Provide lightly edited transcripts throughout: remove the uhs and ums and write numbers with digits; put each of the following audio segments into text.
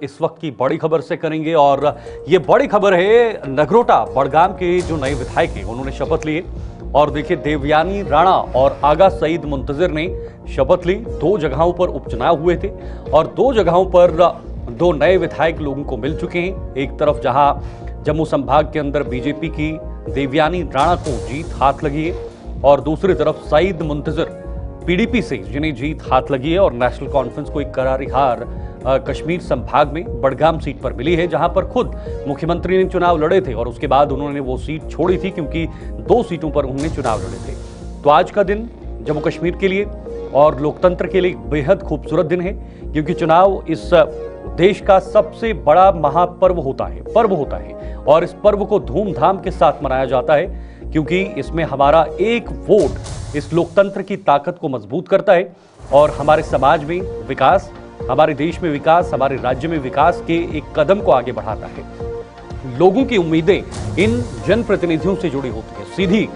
इस वक्त की बड़ी खबर से करेंगे और ये बड़ी खबर है नगरोटा बड़गाम के जो नए विधायक हैं उन्होंने शपथ लिए। और देखिए देवयानी राणा और आगा सईद मुंतजिर ने शपथ ली। 2 जगहों पर उपचुनाव हुए थे और 2 जगहों पर 2 नए विधायक लोगों को मिल चुके हैं। एक तरफ जहां जम्मू संभाग के अंदर बीजेपी की देवयानी राणा को जीत हाथ लगी है और दूसरी तरफ सईद मुंतजिर पीडीपी से जिन्हें जीत हाथ लगी है और नेशनल कॉन्फ्रेंस को एक करारी हार कश्मीर संभाग में बड़गाम सीट पर मिली है, जहां पर खुद मुख्यमंत्री ने चुनाव लड़े थे और उसके बाद उन्होंने वो सीट छोड़ी थी क्योंकि 2 सीटों पर उन्होंने चुनाव लड़े थे। तो आज का दिन जम्मू कश्मीर के लिए और लोकतंत्र के लिए बेहद खूबसूरत दिन है क्योंकि चुनाव इस देश का सबसे बड़ा महापर्व होता है और इस पर्व को धूमधाम के साथ मनाया जाता है क्योंकि इसमें हमारा एक वोट इस लोकतंत्र की ताकत को मजबूत करता है और हमारे समाज में विकास, हमारे देश में विकास, हमारे राज्य में विकास के एक कदम को आगे बढ़ाता है। लोगों की उम्मीदें इन जनप्रतिनिधियों से जुड़ी होती है, सीधी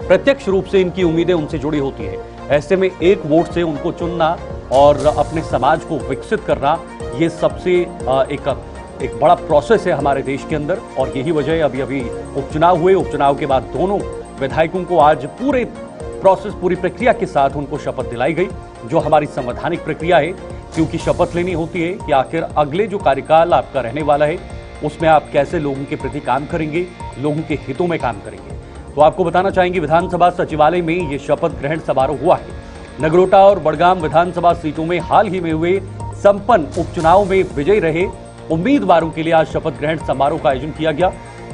प्रत्यक्ष रूप से इनकी उम्मीदें उनसे जुड़ी होती है। ऐसे में एक वोट से उनको चुनना और अपने समाज को विकसित करना, ये सबसे एक बड़ा प्रोसेस है हमारे देश के अंदर। और यही वजह है अभी उपचुनाव हुए, उपचुनाव के बाद दोनों विधायकों को आज पूरे प्रोसेस, पूरी प्रक्रिया के साथ उनको शपथ दिलाई गई, जो हमारी संवैधानिक प्रक्रिया है क्योंकि शपथ लेनी होती है कि आखिर अगले जो कार्यकाल आपका रहने वाला है उसमें आप कैसे लोगों के प्रति काम करेंगे, लोगों के हितों में काम करेंगे। तो आपको बताना चाहेंगे विधानसभा सचिवालय में ये शपथ ग्रहण समारोह हुआ है। नगरोटा और बड़गाम विधानसभा सीटों में हाल ही में हुए संपन्न उपचुनाव में विजयी रहे उम्मीदवारों के लिए आज शपथ ग्रहण समारोह का आयोजन किया गया।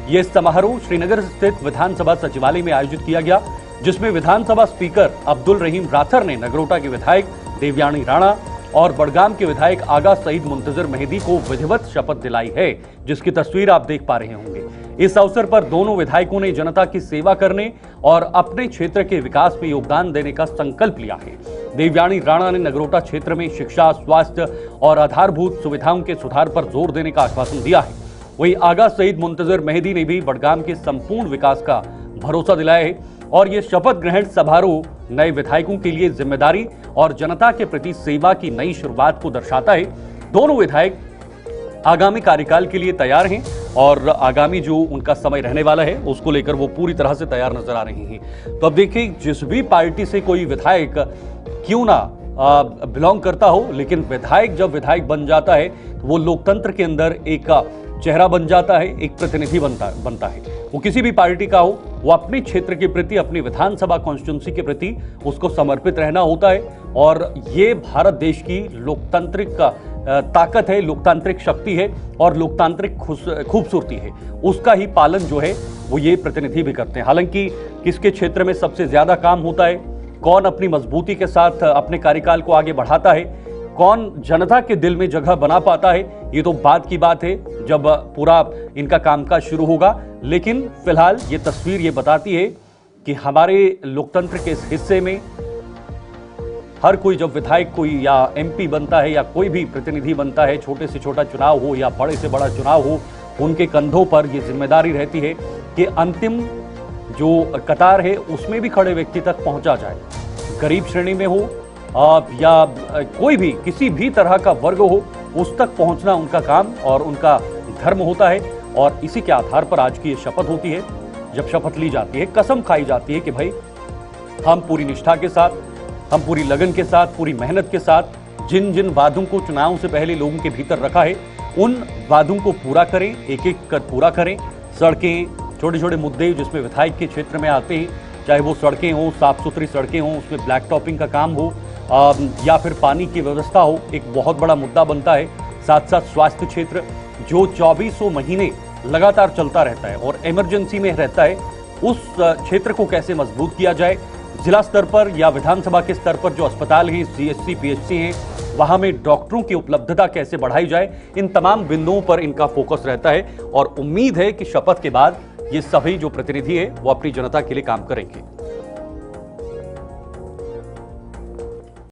यह समारोह श्रीनगर स्थित विधानसभा सचिवालय में आयोजित किया गया, जिसमें विधानसभा स्पीकर अब्दुल रहीम राथर ने नगरोटा के विधायक देवयानी राणा और बड़गाम के विधायक आगा सईद मुंतजिर मेहदी को विधिवत शपथ दिलाई है, जिसकी तस्वीर आप देख पा रहे होंगे। इस अवसर पर दोनों विधायकों ने जनता की सेवा करने और अपने क्षेत्र के विकास में योगदान देने का संकल्प लिया है। देवयानी राणा ने नगरोटा क्षेत्र में शिक्षा, स्वास्थ्य और आधारभूत सुविधाओं के सुधार पर जोर देने का आश्वासन दिया है। वहीं आगा सईद मुंतजिर मेहदी ने भी बड़गाम के संपूर्ण विकास का भरोसा दिलाया है और ये शपथ ग्रहण समारोह नए विधायकों के लिए जिम्मेदारी और जनता के प्रति सेवा की नई शुरुआत को दर्शाता है। दोनों विधायक आगामी कार्यकाल के लिए तैयार हैं और आगामी जो उनका समय रहने वाला है उसको लेकर वो पूरी तरह से तैयार नजर आ रहे हैं। तो अब देखिए, जिस भी पार्टी से कोई विधायक क्यों ना बिलोंग करता हो, लेकिन विधायक जब विधायक बन जाता है तो वो लोकतंत्र के अंदर एक चेहरा बन जाता है, एक प्रतिनिधि बनता है। वो किसी भी पार्टी का हो, वो अपने क्षेत्र के प्रति, अपनी विधानसभा कॉन्स्टिट्यूंसी के प्रति उसको समर्पित रहना होता है। और ये भारत देश की लोकतांत्रिक ताकत है, लोकतांत्रिक शक्ति है और लोकतांत्रिक खूबसूरती है। उसका ही पालन जो है वो ये प्रतिनिधि भी करते हैं। हालांकि किसके क्षेत्र में सबसे ज्यादा काम होता है, कौन अपनी मजबूती के साथ अपने कार्यकाल को आगे बढ़ाता है, कौन जनता के दिल में जगह बना पाता है, ये तो बात की बात है जब पूरा इनका कामकाज शुरू होगा। लेकिन फिलहाल ये तस्वीर ये बताती है कि हमारे लोकतंत्र के इस हिस्से में हर कोई जब विधायक कोई या एमपी बनता है या कोई भी प्रतिनिधि बनता है, छोटे से छोटा चुनाव हो या बड़े से बड़ा चुनाव हो, उनके कंधों पर ये जिम्मेदारी रहती है कि अंतिम जो कतार है उसमें भी खड़े व्यक्ति तक पहुंचा जाए। गरीब श्रेणी में हो या कोई भी किसी भी तरह का वर्ग हो, उस तक पहुंचना उनका काम और उनका धर्म होता है। और इसी के आधार पर आज की ये शपथ होती है। जब शपथ ली जाती है, कसम खाई जाती है कि भाई हम पूरी निष्ठा के साथ, हम पूरी लगन के साथ, पूरी मेहनत के साथ जिन जिन वादों को चुनाव से पहले लोगों के भीतर रखा है उन वादों को पूरा करें, एक एक कर पूरा करें। सड़कें, छोटे छोटे मुद्दे जिसमें विधायक के क्षेत्र में आते हैं, चाहे वो सड़कें हों, साफ सुथरी सड़कें हों, उसमें ब्लैक टॉपिंग का काम हो या फिर पानी की व्यवस्था हो, एक बहुत बड़ा मुद्दा बनता है। साथ साथ स्वास्थ्य क्षेत्र जो 2400 महीने लगातार चलता रहता है और इमरजेंसी में रहता है, उस क्षेत्र को कैसे मजबूत किया जाए। जिला स्तर पर या विधानसभा के स्तर पर जो अस्पताल हैं, सीएचसी, पीएचसी हैं, वहां में डॉक्टरों की उपलब्धता कैसे बढ़ाई जाए, इन तमाम बिंदुओं पर इनका फोकस रहता है। और उम्मीद है कि शपथ के बाद ये सभी जो प्रतिनिधि है वो अपनी जनता के लिए काम करेंगे।